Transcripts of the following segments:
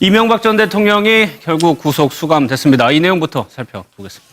이명박 전 대통령이 결국 구속 수감됐습니다. 이 내용부터 살펴보겠습니다.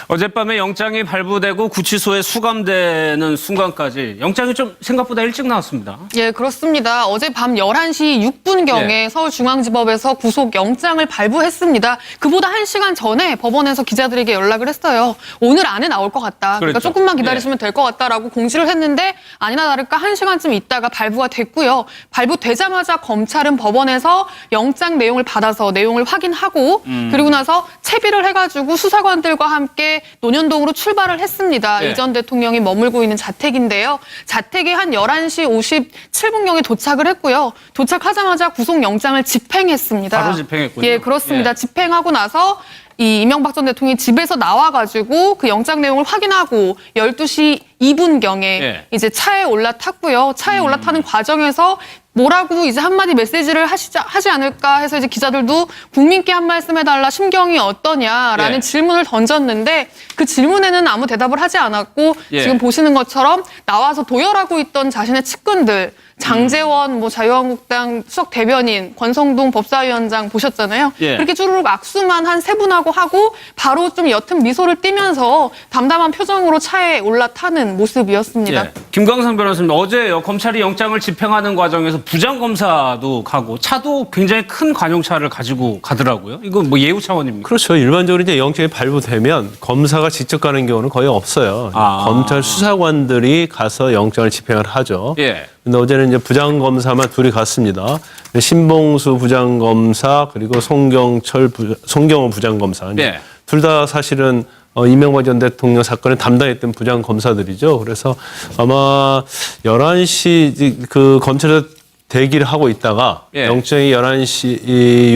어젯밤에 영장이 발부되고 구치소에 수감되는 순간까지 영장이 좀 생각보다 일찍 나왔습니다. 예, 그렇습니다. 어제 밤 11시 6분경에 예. 서울중앙지법에서 구속영장을 발부했습니다. 그보다 1시간 전에 법원에서 기자들에게 연락을 했어요. 오늘 안에 나올 것 같다. 그러니까 그랬죠. 조금만 기다리시면 될 것 같다라고 공지를 했는데 아니나 다를까 1시간쯤 있다가 발부가 됐고요. 발부되자마자 검찰은 법원에서 영장 내용을 받아서 내용을 확인하고 그리고 나서 채비를 해가지고 수사관들과 함께 논현동으로 출발을 했습니다. 예. 이 전 대통령이 머물고 있는 자택인데요. 자택에 한 11시 57분경에 도착을 했고요. 도착하자마자 구속영장을 집행했습니다. 바로 집행했군요. 예, 그렇습니다. 예. 집행하고 나서 이 이명박 전 대통령이 집에서 나와가지고 그 영장 내용을 확인하고 12시 2분경에 예. 이제 차에 올라탔고요. 차에 올라타는 과정에서 뭐라고 이제 한마디 메시지를 하지 않을까 해서 이제 기자들도 국민께 한 말씀 해달라, 심경이 어떠냐라는 예. 질문을 던졌는데 그 질문에는 아무 대답을 하지 않았고 예. 지금 보시는 것처럼 나와서 도열하고 있던 자신의 측근들 장제원, 자유한국당 수석 대변인, 권성동 법사위원장 보셨잖아요. 예. 그렇게 주르륵 악수만 한 세 분하고 하고 바로 좀 옅은 미소를 띠면서 담담한 표정으로 차에 올라타는 모습이었습니다. 예. 김광상 변호사님, 어제 검찰이 영장을 집행하는 과정에서 부장검사도 가고 차도 굉장히 큰 관용차를 가지고 가더라고요. 이거 뭐 예우 차원입니까? 그렇죠. 일반적으로 이제 영장이 발부되면 검사가 직접 가는 경우는 거의 없어요. 검찰 수사관들이 가서 영장을 집행을 하죠. 예. 근데 어제는 이제 부장검사만 둘이 갔습니다. 신봉수 부장검사 그리고 송경호 부장검사. 예. 둘 다 사실은 이명박 전 대통령 사건을 담당했던 부장검사들이죠. 그래서 아마 11시 그 검찰에서 대기를 하고 있다가 예. 영장이 11시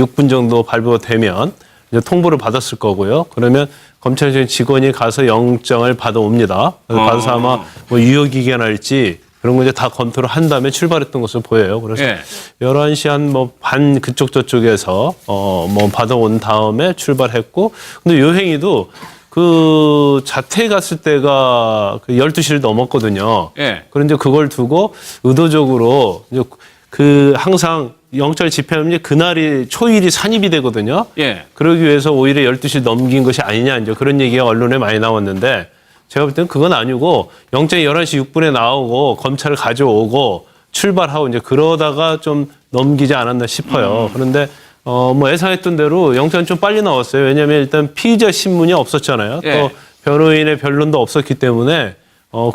6분 정도 발부되면 이제 통보를 받았을 거고요. 그러면 검찰 직원이 가서 영장을 받아옵니다. 받아서 아마 뭐 유효기간할지 그런 거 이제 다 검토를 한 다음에 출발했던 것으로 보여요. 그래서 예. 11시 한 뭐 반 그쪽 저쪽에서 뭐 받아온 다음에 출발했고 근데 요 행위도 그 자택에 갔을 때가 그 12시를 넘었거든요. 예. 그런데 그걸 두고 의도적으로 이제 그 항상 영장 집행하면 그날이 초일이 산입이 되거든요. 예. 그러기 위해서 오히려 12시 넘긴 것이 아니냐 이제 그런 얘기가 언론에 많이 나왔는데 제가 볼 때는 그건 아니고 영장이 11시 6분에 나오고 검찰을 가져오고 출발하고 이제 그러다가 좀 넘기지 않았나 싶어요. 그런데 뭐 예상했던 대로 영장은 좀 빨리 나왔어요. 왜냐하면 일단 피의자 신문이 없었잖아요. 예. 또 변호인의 변론도 없었기 때문에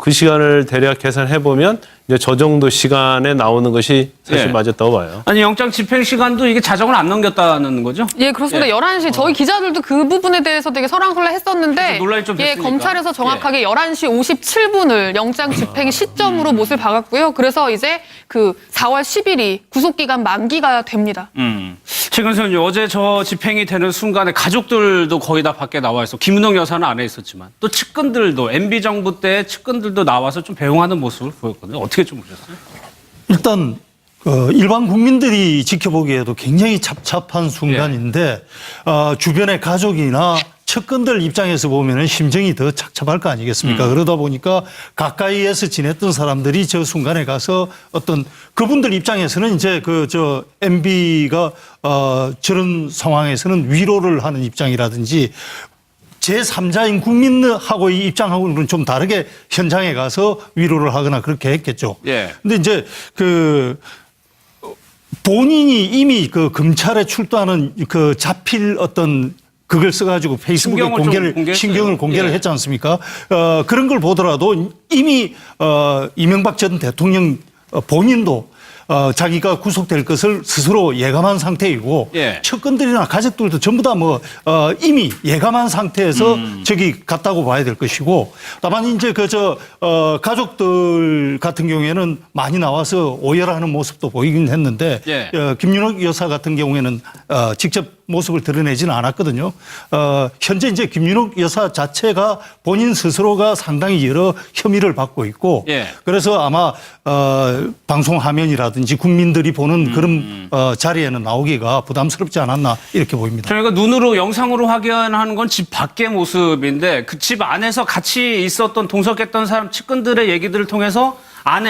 그 시간을 대략 계산해 보면 이제 저 정도 시간에 나오는 것이 사실 예. 맞았다고 봐요. 아니 영장 집행 시간도 이게 자정을 안 넘겼다는 거죠? 예, 그렇습니다. 예. 11시 저희 기자들도 그 부분에 대해서 되게 설랑설레했었는데 논란이 좀 예, 됐으니까. 검찰에서 정확하게 11시 57분을 영장 집행 시점으로 못을 박았고요. 그래서 이제 그 4월 10일이 구속기간 만기가 됩니다. 최근선님 어제 저 집행이 되는 순간에 가족들도 거의 다 밖에 나와 있어. 김은영 여사는 안에 있었지만 또 측근들도 MB 정부 때 측근들도 나와서 좀 배웅하는 모습을 보였거든요. 어떻게 좀 보셨어요? 일단 일반 국민들이 지켜보기에도 굉장히 잡잡한 순간인데 주변의 가족이나 측근들 입장에서 보면은 심정이 더 착잡할 거 아니겠습니까? 그러다 보니까 가까이에서 지냈던 사람들이 저 순간에 가서 어떤 그분들 입장에서는 이제 MB가 저런 상황에서는 위로를 하는 입장이라든지 제3자인 국민하고의 입장하고는 좀 다르게 현장에 가서 위로를 하거나 그렇게 했겠죠. 예. 근데 이제 본인이 이미 검찰에 출두하는 자필 어떤 그걸 써가지고 페이스북에 신경을 공개를 했지 않습니까? 그런 걸 보더라도 이미 이명박 전 대통령 본인도 자기가 구속될 것을 스스로 예감한 상태이고 예. 측근들이나 가족들도 전부 다 이미 예감한 상태에서 저기 갔다고 봐야 될 것이고 다만 이제 가족들 같은 경우에는 많이 나와서 오열하는 모습도 보이긴 했는데 예. 김윤옥 여사 같은 경우에는 직접 모습을 드러내지는 않았거든요. 현재 이제 김윤옥 여사 자체가 본인 스스로가 상당히 여러 혐의를 받고 있고 예. 그래서 아마 방송 화면이라든지 국민들이 보는 그런 자리에는 나오기가 부담스럽지 않았나 이렇게 보입니다. 저희가 눈으로 영상으로 확인하는 건 집 밖의 모습인데 그 집 안에서 같이 있었던 동석했던 사람 측근들의 얘기들을 통해서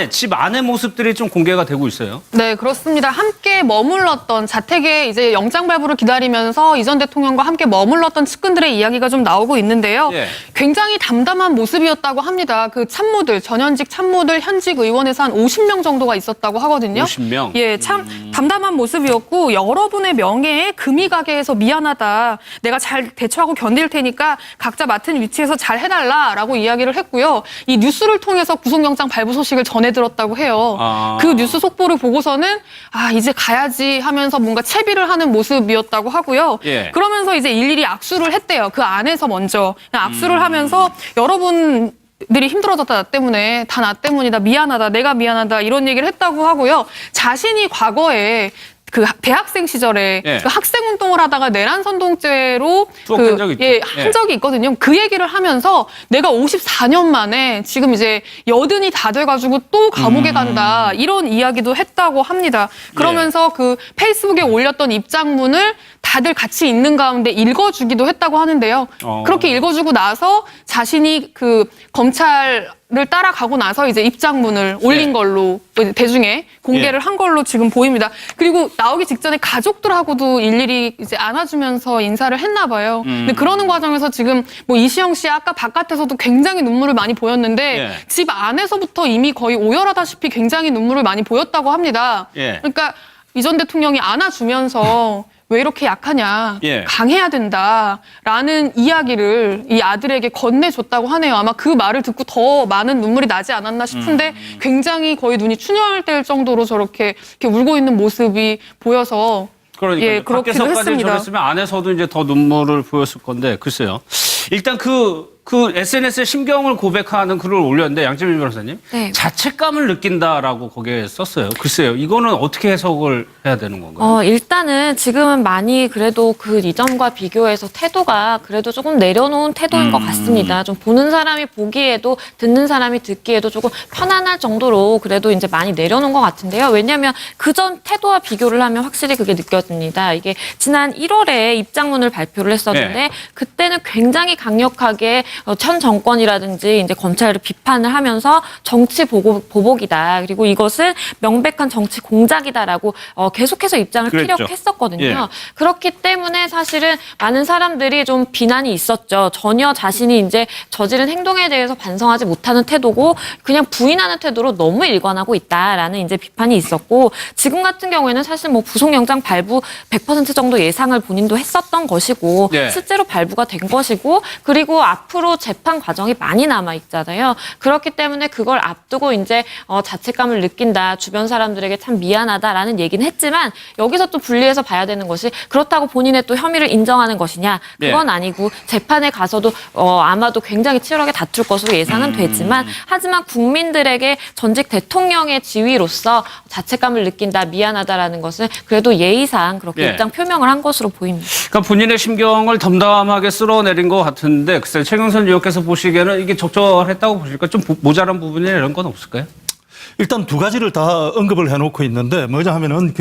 집 안의 모습들이 좀 공개가 되고 있어요. 네, 그렇습니다. 함께 머물렀던 자택에 이제 영장 발부를 기다리면서 이 전 대통령과 함께 머물렀던 측근들의 이야기가 좀 나오고 있는데요. 예. 굉장히 담담한 모습이었다고 합니다. 그 참모들, 전현직 참모들, 현직 의원에서 한 50명 정도가 있었다고 하거든요. 50명? 예, 참 담담한 모습이었고 여러분의 명예에 금이 가게 해서 미안하다. 내가 잘 대처하고 견딜 테니까 각자 맡은 위치에서 잘 해달라라고 이야기를 했고요. 이 뉴스를 통해서 구속영장 발부 소식을 전해 들었다고 해요. 아. 그 뉴스 속보를 보고서는 이제 가야지 하면서 뭔가 채비를 하는 모습이었다고 하고요. 예. 그러면서 이제 일일이 악수를 했대요. 그 안에서 먼저 그냥 악수를 하면서 여러분들이 힘들어졌다 나 때문에 다 나 때문이다 미안하다 내가 미안하다 이런 얘기를 했다고 하고요. 자신이 과거에 그 대학생 시절에 예. 그 학생 운동을 하다가 내란 선동죄로 투옥된 적이 있죠. 한 적이 있거든요. 그 얘기를 하면서 내가 54년 만에 지금 이제 여든이 다 돼가지고 또 감옥에 간다 이런 이야기도 했다고 합니다. 그러면서 그 페이스북에 올렸던 입장문을 다들 같이 있는 가운데 읽어주기도 했다고 하는데요. 그렇게 읽어주고 나서 자신이 그 검찰을 따라가고 나서 이제 입장문을 올린 걸로 대중에 공개를 한 걸로 지금 보입니다. 그리고 나오기 직전에 가족들하고도 일일이 이제 안아주면서 인사를 했나 봐요. 근데 그러는 과정에서 지금 이시영 씨 아까 바깥에서도 굉장히 눈물을 많이 보였는데 예. 집 안에서부터 이미 거의 오열하다시피 굉장히 눈물을 많이 보였다고 합니다. 예. 그러니까 이 전 대통령이 안아주면서 왜 이렇게 약하냐, 예. 강해야 된다라는 이야기를 이 아들에게 건네줬다고 하네요. 아마 그 말을 듣고 더 많은 눈물이 나지 않았나 싶은데 굉장히 거의 눈이 충혈될 정도로 저렇게 이렇게 울고 있는 모습이 보여서 그러니까 예, 그렇기도 밖에서까지 했습니다. 저랬으면 안에서도 이제 더 눈물을 보였을 건데 글쎄요. 일단 그 SNS에 심경을 고백하는 글을 올렸는데 양재민 변호사님 네. 자책감을 느낀다라고 거기에 썼어요. 글쎄요. 이거는 어떻게 해석을 해야 되는 건가요? 일단은 지금은 많이 그래도 그 이전과 비교해서 태도가 그래도 조금 내려놓은 태도인 것 같습니다. 좀 보는 사람이 보기에도 듣는 사람이 듣기에도 조금 편안할 정도로 그래도 이제 많이 내려놓은 것 같은데요. 왜냐하면 그전 태도와 비교를 하면 확실히 그게 느껴집니다. 이게 지난 1월에 입장문을 발표를 했었는데 네. 그때는 굉장히 강력하게 현 정권이라든지 이제 검찰을 비판을 하면서 정치 보복이다. 그리고 이것은 명백한 정치 공작이다라고 계속해서 입장을 그랬죠. 피력했었거든요. 예. 그렇기 때문에 사실은 많은 사람들이 좀 비난이 있었죠. 전혀 자신이 이제 저지른 행동에 대해서 반성하지 못하는 태도고 그냥 부인하는 태도로 너무 일관하고 있다라는 이제 비판이 있었고 지금 같은 경우에는 사실 구속영장 발부 100% 정도 예상을 본인도 했었던 것이고 예. 실제로 발부가 된 것이고 그리고 앞으로 재판 과정이 많이 남아 있잖아요. 그렇기 때문에 그걸 앞두고 이제 자책감을 느낀다. 주변 사람들에게 참 미안하다라는 얘기는 했지만 여기서 또 분리해서 봐야 되는 것이 그렇다고 본인의 또 혐의를 인정하는 것이냐. 그건 아니고 재판에 가서도 아마도 굉장히 치열하게 다툴 것으로 예상은 되지만 하지만 국민들에게 전직 대통령의 지위로서 자책감을 느낀다. 미안하다라는 것은 그래도 예의상 그렇게 예. 입장 표명을 한 것으로 보입니다. 그러니까 본인의 심경을 덤담하게 쓸어내린 것 같은데 글쎄 최경선 의원께서 보시기에는 이게 적절했다고 보실까? 좀 모자란 부분이나 이런 건 없을까요? 일단 두 가지를 다 언급을 해놓고 있는데 뭐냐 하면은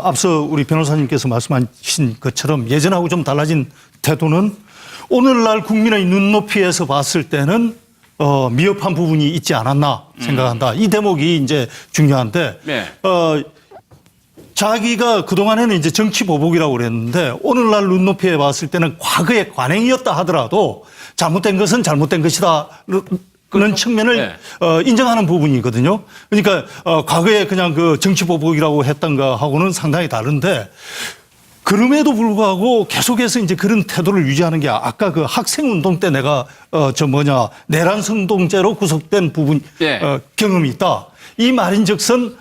앞서 우리 변호사님께서 말씀하신 것처럼 예전하고 좀 달라진 태도는 오늘날 국민의 눈높이에서 봤을 때는 미흡한 부분이 있지 않았나 생각한다. 이 대목이 이제 중요한데 네. 자기가 그동안에는 이제 정치 보복이라고 그랬는데 오늘날 눈높이에 봤을 때는 과거의 관행이었다 하더라도 잘못된 것은 잘못된 것이다. 그런 측면을 네. 인정하는 부분이거든요. 그러니까 과거에 그냥 그 정치 보복이라고 했던 거하고는 상당히 다른데 그럼에도 불구하고 계속해서 이제 그런 태도를 유지하는 게 아까 그 학생 운동 때 내가 내란 선동죄로 구속된 부분 네. 경험이 있다. 이 말인즉슨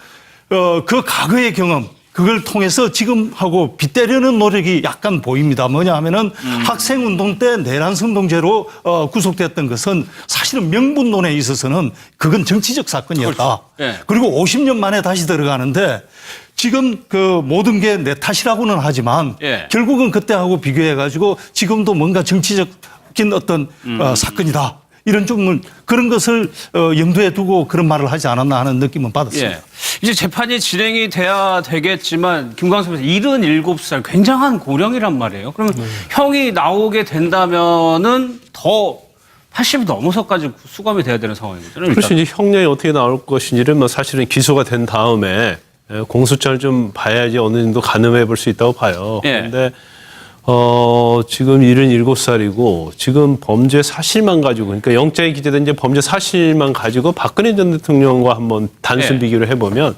그 과거의 경험 그걸 통해서 지금하고 빗대려는 노력이 약간 보입니다. 뭐냐 하면은 학생 운동 때 내란 선동죄로 구속됐던 것은 사실은 명분론에 있어서는 그건 정치적 사건이었다. 그렇죠. 네. 그리고 50년 만에 다시 들어가는데 지금 그 모든 게 내 탓이라고는 하지만 예. 결국은 그때하고 비교해 가지고 지금도 뭔가 정치적인 어떤 사건이다. 이런 좀 그런 것을 염두에 두고 그런 말을 하지 않았나 하는 느낌은 받았습니다. 예. 이제 재판이 진행이 돼야 되겠지만 김광수 변호사 77살 굉장한 고령이란 말이에요. 그러면 형이 나오게 된다면은 더 80이 넘어서까지 수감이 돼야 되는 상황이거든요. 일단. 그래서 이제 형량이 어떻게 나올 것인지를 뭐 사실은 기소가 된 다음에 공소장을 좀 봐야지 어느 정도 가늠해 볼 수 있다고 봐요. 예. 그런데 지금 77살이고 지금 범죄 사실만 가지고 그러니까 영장이 기재된 이제 범죄 사실만 가지고 박근혜 전 대통령과 한번 단순 예. 비교를 해보면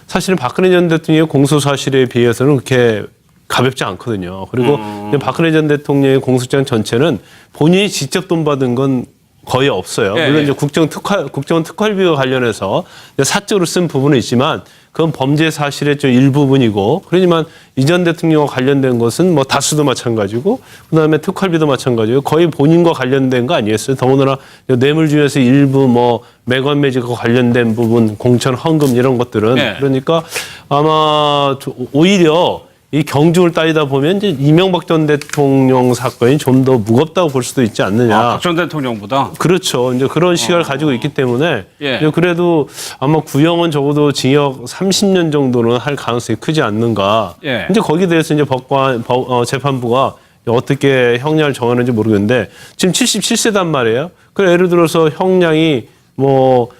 사실은 박근혜 전 대통령의 공소 사실에 비해서는 그렇게 가볍지 않거든요. 그리고 박근혜 전 대통령의 공소장 전체는 본인이 직접 돈 받은 건 거의 없어요. 예, 물론 예. 이제 국정원 특활비와 관련해서 사적으로 쓴 부분은 있지만 그건 범죄 사실의 좀 일부분이고 그러지만 이전 대통령과 관련된 것은 뭐 다수도 마찬가지고 그다음에 특활비도 마찬가지고 거의 본인과 관련된 거 아니었어요. 더군다나 뇌물 중에서 일부 뭐 매관 매직과 관련된 부분 공천 헌금 이런 것들은 네. 그러니까 아마 오히려 이 경중을 따지다 보면 이제 이명박 전 대통령 사건이 좀 더 무겁다고 볼 수도 있지 않느냐. 박 전 대통령보다. 그렇죠. 이제 그런 시각을 가지고 있기 때문에 예. 이제 그래도 아마 구형은 적어도 징역 30년 정도는 할 가능성이 크지 않는가. 예. 이제 거기에 대해서 이제 재판부가 어떻게 형량을 정하는지 모르겠는데 지금 77세단 말이에요. 그래 예를 들어서 형량이 뭐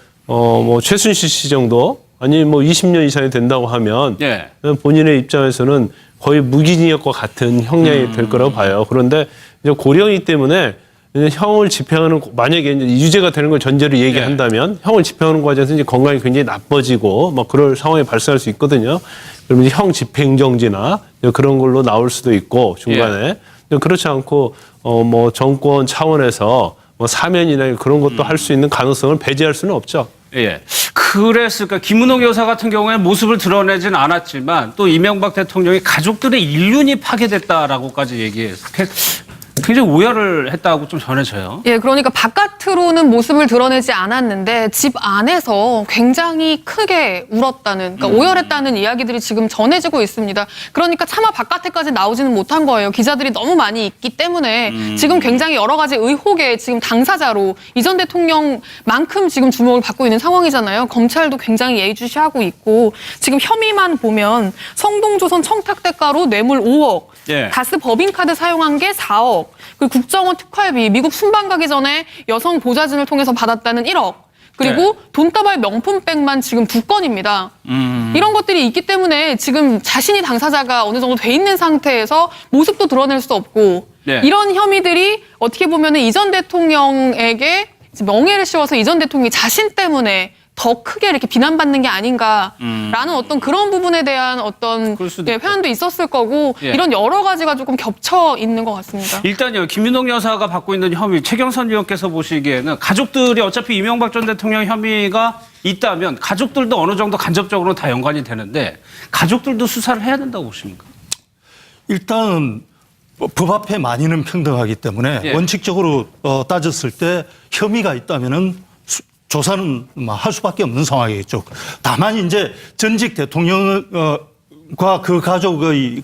최순실 씨 정도 아니 뭐 20년 이상이 된다고 하면 예. 본인의 입장에서는 거의 무기징역과 같은 형량이 될 거라고 봐요. 그런데 이제 고령이기 때문에 형을 집행하는 만약에 이제 유죄가 되는 걸 전제로 얘기한다면 형을 집행하는 과정에서 이제 건강이 굉장히 나빠지고 막 그럴 상황이 발생할 수 있거든요. 그러면 이제 형 집행정지나 그런 걸로 나올 수도 있고 중간에 그렇지 않고 뭐 정권 차원에서 뭐 사면이나 그런 것도 할 수 있는 가능성을 배제할 수는 없죠. 예. 그랬을까. 김은옥 여사 같은 경우에 모습을 드러내진 않았지만 또 이명박 대통령이 가족들의 인륜이 파괴됐다라고까지 얘기해서 굉장히 오열을 했다고 좀 전해져요. 예, 그러니까 바깥으로는 모습을 드러내지 않았는데 집 안에서 굉장히 크게 울었다는, 그러니까 오열했다는 이야기들이 지금 전해지고 있습니다. 그러니까 차마 바깥에까지 나오지는 못한 거예요. 기자들이 너무 많이 있기 때문에 지금 굉장히 여러 가지 의혹의 지금 당사자로 이전 대통령만큼 지금 주목을 받고 있는 상황이잖아요. 검찰도 굉장히 예의주시하고 있고 지금 혐의만 보면 성동조선 청탁대가로 뇌물 5억, 예. 가스 법인카드 사용한 게 4억, 그리고 국정원 특활비, 미국 순방 가기 전에 여성 보좌진을 통해서 받았다는 1억, 그리고 네. 돈다발 명품백만 지금 2건입니다. 이런 것들이 있기 때문에 지금 자신이 당사자가 어느 정도 돼 있는 상태에서 모습도 드러낼 수 없고 네. 이런 혐의들이 어떻게 보면 이전 대통령에게 명예를 씌워서 이전 대통령이 자신 때문에 더 크게 이렇게 비난받는 게 아닌가라는 어떤 그런 부분에 대한 어떤 그럴 수도 있죠. 회한도 있었을 거고 예. 이런 여러 가지가 조금 겹쳐 있는 것 같습니다. 일단요, 김윤옥 여사가 받고 있는 혐의, 최경선 의원께서 보시기에는 가족들이 어차피 이명박 전 대통령 혐의가 있다면 가족들도 어느 정도 간접적으로 다 연관이 되는데 가족들도 수사를 해야 된다고 보십니까? 일단 법 앞에 만인은 평등하기 때문에 예. 원칙적으로 따졌을 때 혐의가 있다면은 조사는 할 수밖에 없는 상황이겠죠. 다만 이제 전직 대통령과 그 가족의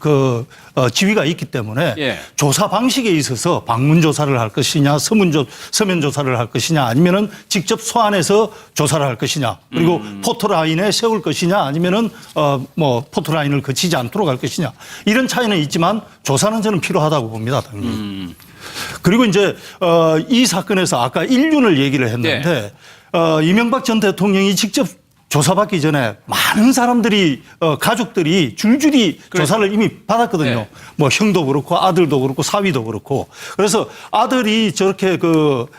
지위가 있기 때문에 예. 조사 방식에 있어서 방문 조사를 할 것이냐, 서면 조사를 할 것이냐, 아니면은 직접 소환해서 조사를 할 것이냐, 그리고 포토라인에 세울 것이냐, 아니면은 뭐 포토라인을 거치지 않도록 할 것이냐, 이런 차이는 있지만 조사는 저는 필요하다고 봅니다, 당연히. 그리고 이제 이 사건에서 아까 인륜을 얘기를 했는데 이명박 전 대통령이 직접 조사받기 전에 많은 사람들이 가족들이 줄줄이 조사를 이미 받았거든요. 네. 뭐 형도 그렇고 아들도 그렇고 사위도 그렇고. 그래서 아들이 저렇게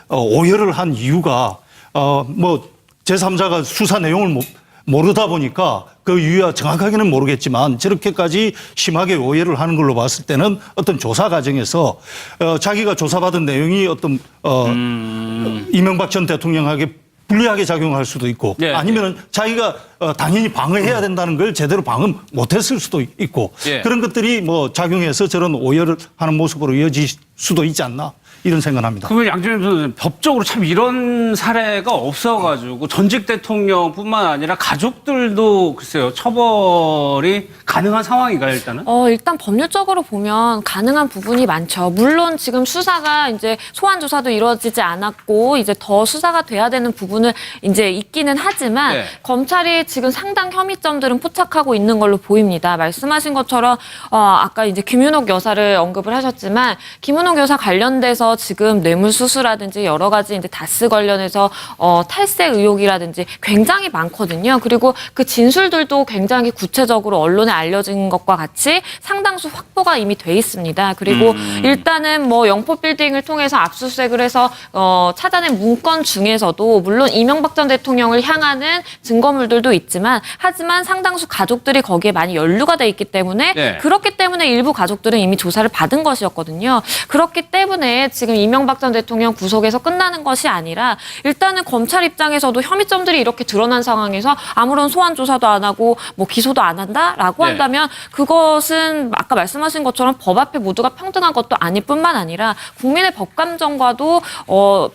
오열을 한 이유가 뭐 제3자가 수사 내용을 모르다 보니까 그 이유야 정확하게는 모르겠지만 저렇게까지 심하게 오해를 하는 걸로 봤을 때는 어떤 조사 과정에서 자기가 조사받은 내용이 어떤 이명박 전 대통령에게 불리하게 작용할 수도 있고 예, 아니면 자기가 당연히 방어해야 된다는 걸 제대로 방어 못했을 수도 있고 예. 그런 것들이 뭐 작용해서 저런 오해를 하는 모습으로 이어질 수도 있지 않나 이런 생각을 합니다. 그러면 양준일 선생님 법적으로 참 이런 사례가 없어가지고 전직 대통령뿐만 아니라 가족들도 글쎄요 처벌이 가능한 상황인가요 일단은? 일단 법률적으로 보면 가능한 부분이 많죠. 물론 지금 수사가 이제 소환 조사도 이루어지지 않았고 이제 더 수사가 돼야 되는 부분은 이제 있기는 하지만 네. 검찰이 지금 상당 혐의점들은 포착하고 있는 걸로 보입니다. 말씀하신 것처럼 아까 이제 김윤옥 여사를 언급을 하셨지만 김윤옥 여사 관련돼서 지금 뇌물수수라든지 여러 가지 이제 다스 관련해서 탈세 의혹이라든지 굉장히 많거든요. 그리고 그 진술들도 굉장히 구체적으로 언론에 알려진 것과 같이 상당수 확보가 이미 돼 있습니다. 그리고 일단은 뭐 영포빌딩을 통해서 압수수색을 해서 찾아낸 문건 중에서도 물론 이명박 전 대통령을 향하는 증거물들도 있지만 하지만 상당수 가족들이 거기에 많이 연루가 돼 있기 때문에 네. 그렇기 때문에 일부 가족들은 이미 조사를 받은 것이었거든요. 그렇기 때문에 지금 이명박 전 대통령 구속에서 끝나는 것이 아니라 일단은 검찰 입장에서도 혐의점들이 이렇게 드러난 상황에서 아무런 소환 조사도 안 하고 뭐 기소도 안 한다라고 네. 한다면 그것은 아까 말씀하신 것처럼 법 앞에 모두가 평등한 것도 아닐 뿐만 아니라 국민의 법감정과도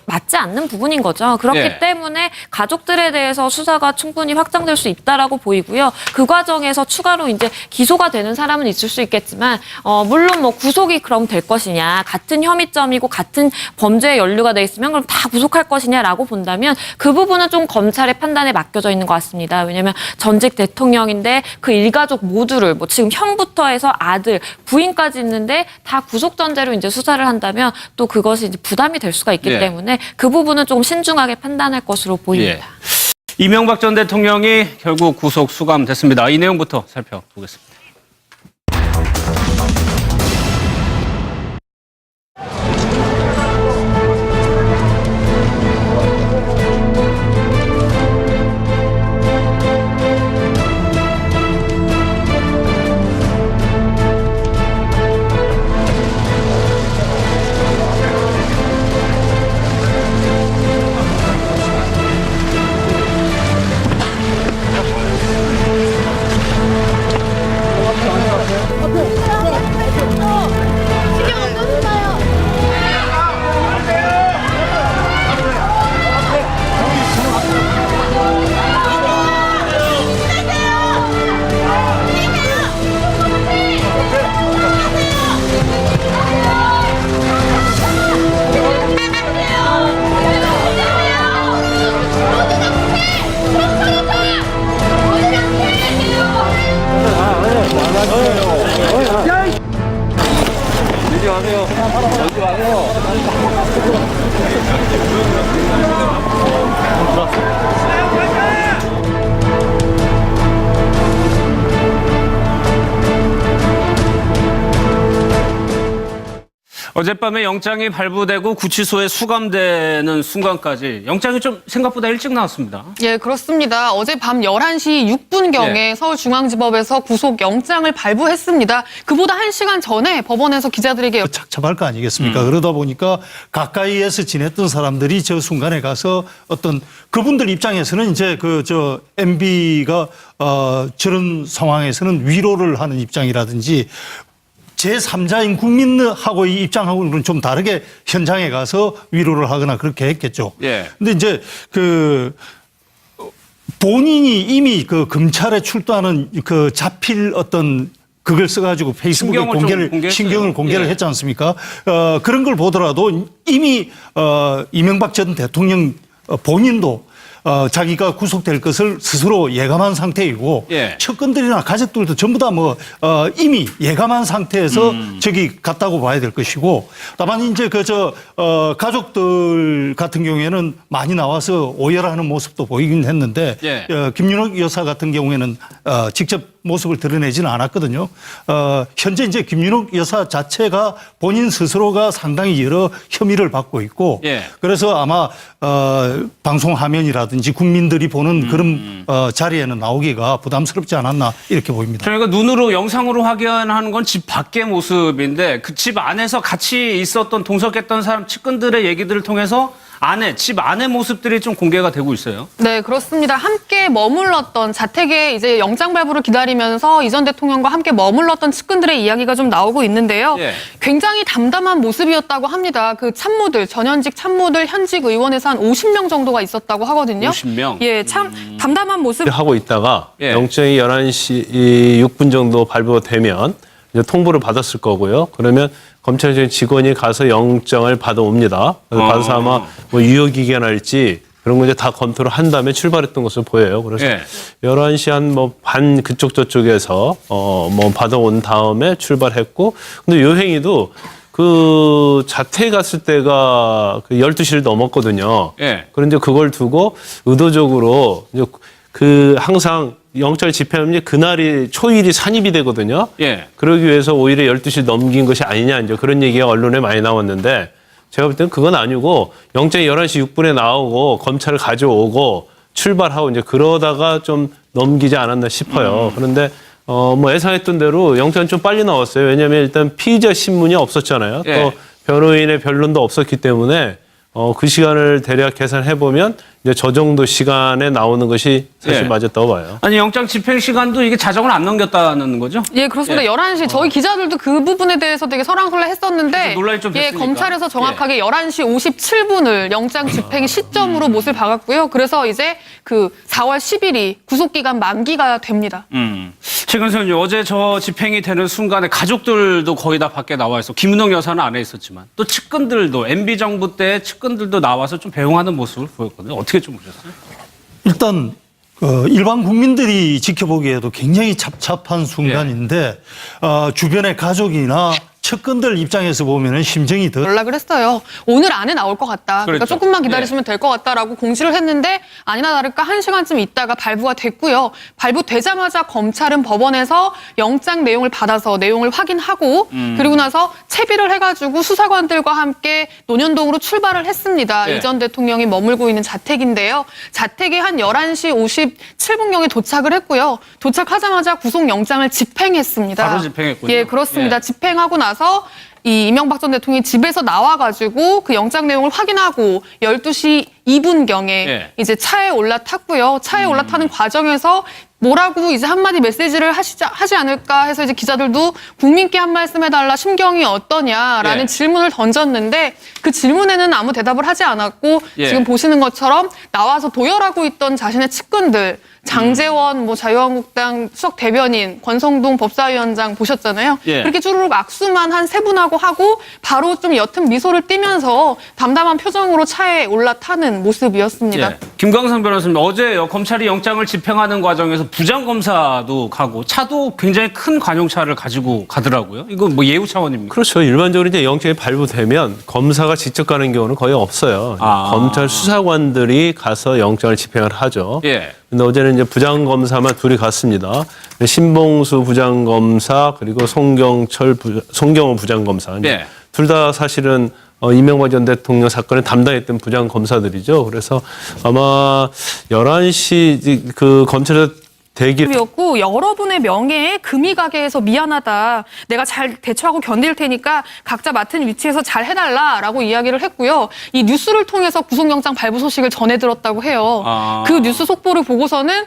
맞지 않는 부분인 거죠. 그렇기 네. 때문에 가족들에 대해서 수사가 충분히 확장될 수 있다라고 보이고요. 그 과정에서 추가로 이제 기소가 되는 사람은 있을 수 있겠지만 물론 뭐 구속이 그럼 될 것이냐 같은 혐의점이고 같은 범죄에 연루가 돼 있으면 그럼 다 구속할 것이냐라고 본다면 그 부분은 좀 검찰의 판단에 맡겨져 있는 것 같습니다. 왜냐하면 전직 대통령인데 그 일가족 모두를 뭐 지금 형부터 해서 아들, 부인까지 있는데 다 구속 전제로 이제 수사를 한다면 또 그것이 이제 부담이 될 수가 있기 예. 때문에 그 부분은 조금 신중하게 판단할 것으로 보입니다. 이명박 전 대통령이 결국 구속 수감됐습니다. 이 내용부터 살펴보겠습니다. 어젯밤에 영장이 발부되고 구치소에 수감되는 순간까지 영장이 좀 생각보다 일찍 나왔습니다. 예, 그렇습니다. 어제 밤 11시 6분경에 예. 서울중앙지법에서 구속영장을 발부했습니다. 그보다 1시간 전에 법원에서 기자들에게 착잡할 거 아니겠습니까? 그러다 보니까 가까이에서 지냈던 사람들이 저 순간에 가서 어떤 그분들 입장에서는 이제 MB가 저런 상황에서는 위로를 하는 입장이라든지 제3자인 국민하고의 입장하고는 좀 다르게 현장에 가서 위로를 하거나 그렇게 했겠죠. 예. 근데 이제 본인이 이미 검찰에 출두하는 잡힐 어떤 그걸 써가지고 페이스북에 신경을 공개를 했지 않습니까? 그런 걸 보더라도 이미 이명박 전 대통령 본인도 자기가 구속될 것을 스스로 예감한 상태이고 예. 측근들이나 가족들도 전부 다 이미 예감한 상태에서 저기 갔다고 봐야 될 것이고 다만 이제 가족들 같은 경우에는 많이 나와서 오열하는 모습도 보이긴 했는데 예. 김윤옥 여사 같은 경우에는 직접 모습을 드러내지는 않았거든요. 현재 이제 김윤옥 여사 자체가 본인 스스로가 상당히 여러 혐의를 받고 있고 예. 그래서 아마 방송 화면이라든지 국민들이 보는 그런 자리에는 나오기가 부담스럽지 않았나 이렇게 보입니다. 저희가 눈으로 영상으로 확인하는 건 집 밖의 모습인데 그 집 안에서 같이 있었던 동석했던 사람 측근들의 얘기들을 통해서 집 안의 모습들이 좀 공개가 되고 있어요. 네, 그렇습니다. 함께 머물렀던 자택에 이제 영장 발부를 기다리면서 이 전 대통령과 함께 머물렀던 측근들의 이야기가 좀 나오고 있는데요. 예. 굉장히 담담한 모습이었다고 합니다. 그 참모들, 전현직 참모들, 현직 의원에서 한 50명 정도가 있었다고 하거든요. 50명? 예, 참 담담한 모습. 하고 있다가 예. 영장이 11시 6분 정도 발부되면 이제 통보를 받았을 거고요. 그러면 검찰 직원이 가서 영장을 받아옵니다. 그래서 받아서 아마 유효기간할지 그런 거 이제 다 검토를 한 다음에 출발했던 것으로 보여요. 그래서 예. 11시 한 반 그쪽 저쪽에서 받아온 다음에 출발했고 근데 요 행위도 그 자택에 갔을 때가 그 12시를 넘었거든요. 예. 그런데 그걸 두고 의도적으로 이제 항상 영장 집행하면 그날이 초일이 산입이 되거든요. 예. 그러기 위해서 오히려 12시 넘긴 것이 아니냐 이제 그런 얘기가 언론에 많이 나왔는데 제가 볼 때는 그건 아니고 영장이 11시 6분에 나오고 검찰을 가져오고 출발하고 이제 그러다가 좀 넘기지 않았나 싶어요. 그런데 예상했던 대로 영장은 좀 빨리 나왔어요. 왜냐하면 일단 피의자 신문이 없었잖아요. 예. 또 변호인의 변론도 없었기 때문에 그 시간을 대략 계산해 보면 이제 저 정도 시간에 나오는 것이 사실 예. 맞았다고 봐요. 아니 영장 집행 시간도 이게 자정을 안 넘겼다는 거죠? 예, 그렇습니다. 예. 11시 저희 기자들도 그 부분에 대해서 되게 설왕설래했었는데 그래서 논란이 좀 예, 됐으니까. 검찰에서 정확하게 11시 57분을 영장 집행 시점으로 못을 박았고요. 그래서 이제 그 4월 10일이 구속기간 만기가 됩니다. 최근선 어제 저 집행이 되는 순간에 가족들도 거의 다 밖에 나와 있어. 김은옥 여사는 안에 있었지만 또 측근들도 MB 정부 때 측근들도 나와서 좀 배웅하는 모습을 보였거든요. 어떻게 좀 보셨어요? 일단 일반 국민들이 지켜보기에도 굉장히 착잡한 순간인데 주변의 가족이나 측근들 입장에서 보면은 심정이 더 연락을 했어요. 오늘 안에 나올 것 같다. 그러니까 그랬죠. 조금만 기다리시면 될 것 같다라고 공지를 했는데 아니나 다를까 1시간쯤 있다가 발부가 됐고요. 발부되자마자 검찰은 법원에서 영장 내용을 받아서 내용을 확인하고 그리고 나서 채비를 해가지고 수사관들과 함께 논현동으로 출발을 했습니다. 예. 이 전 대통령이 머물고 있는 자택인데요. 자택에 한 11시 57분경에 도착을 했고요. 도착하자마자 구속영장을 집행했습니다. 바로 집행했군요. 예, 그렇습니다. 예. 집행하고 나서 이 이명박 전 대통령이 집에서 나와가지고 그 영장 내용을 확인하고 12시 2분경에 예. 이제 차에 올라탔고요. 차에 올라타는 과정에서 뭐라고 이제 한마디 메시지를 하지 않을까 해서 이제 기자들도 국민께 한 말씀 해달라 심경이 어떠냐라는 예. 질문을 던졌는데 그 질문에는 아무 대답을 하지 않았고 예. 지금 보시는 것처럼 나와서 도열하고 있던 자신의 측근들 장제원, 자유한국당 수석 대변인, 권성동 법사위원장 보셨잖아요. 예. 그렇게 주르륵 악수만 한 세 분하고 하고 바로 좀 옅은 미소를 띠면서 담담한 표정으로 차에 올라타는 모습이었습니다. 예. 김광상 변호사님 어제 검찰이 영장을 집행하는 과정에서 부장검사도 가고 차도 굉장히 큰 관용차를 가지고 가더라고요. 이거 뭐 예우 차원입니까? 그렇죠. 일반적으로 이제 영장이 발부되면 검사가 직접 가는 경우는 거의 없어요. 검찰 수사관들이 가서 영장을 집행을 하죠. 예. 근데 어제는 이제 부장검사만 둘이 갔습니다. 신봉수 부장검사 그리고 송경호 부장검사. 예. 둘 다 사실은 이명박 전 대통령 사건을 담당했던 부장검사들이죠. 그래서 아마 11시 그 검찰에서 였고 여러분의 명예에 금이 가게 해서 미안하다. 내가 잘 대처하고 견딜 테니까 각자 맡은 위치에서 잘 해달라라고 이야기를 했고요. 이 뉴스를 통해서 구속영장 발부 소식을 전해 들었다고 해요. 그 뉴스 속보를 보고서는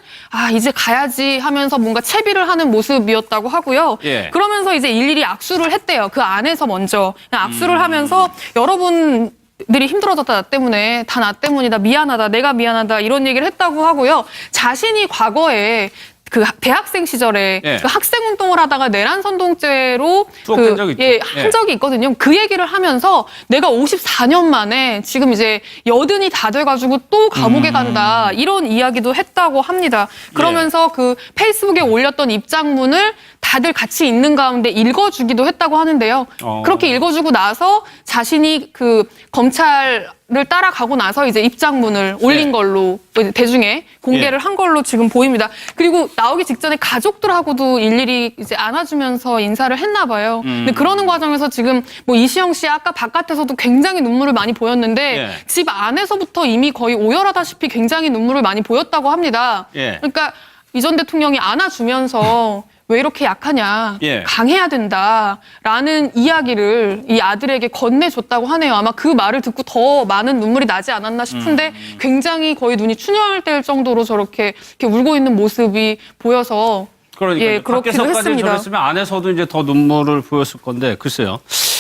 이제 가야지 하면서 뭔가 채비를 하는 모습이었다고 하고요. 예. 그러면서 이제 일일이 악수를 했대요. 그 안에서 먼저 그냥 악수를 하면서 여러분 들이 힘들어졌다 나 때문에 다 나 때문이다 미안하다 내가 미안하다 이런 얘기를 했다고 하고요. 자신이 과거에 그 대학생 시절에 예. 그 학생 운동을 하다가 내란 선동죄로 투옥된 적이 있죠. 한 예. 적이 있거든요. 그 얘기를 하면서 내가 54년 만에 지금 이제 여든이 다 돼가지고 또 감옥에 간다 이런 이야기도 했다고 합니다. 그러면서 그 페이스북에 올렸던 입장문을 다들 같이 읽는 가운데 읽어주기도 했다고 하는데요. 그렇게 읽어주고 나서 자신이 그 검찰을 따라가고 나서 이제 입장문을 올린 네. 걸로 대중에 공개를 한 걸로 지금 보입니다. 그리고 나오기 직전에 가족들하고도 일일이 이제 안아주면서 인사를 했나 봐요. 근데 그러는 과정에서 지금 뭐 이시영 씨 아까 바깥에서도 굉장히 눈물을 많이 보였는데 예. 집 안에서부터 이미 거의 오열하다시피 굉장히 눈물을 많이 보였다고 합니다. 예. 그러니까 이 전 대통령이 안아주면서 왜 이렇게 약하냐, 예. 강해야 된다라는 이야기를 이 아들에게 건네줬다고 하네요. 아마 그 말을 듣고 더 많은 눈물이 나지 않았나 싶은데 굉장히 거의 눈이 충혈될 정도로 저렇게 이렇게 울고 있는 모습이 보여서 그러니까 예, 그렇기도 밖에서까지 했습니다. 저랬으면 안에서도 이제 더 눈물을 보였을 건데 글쎄요.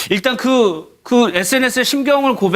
일단 그 SNS에 심경을 고백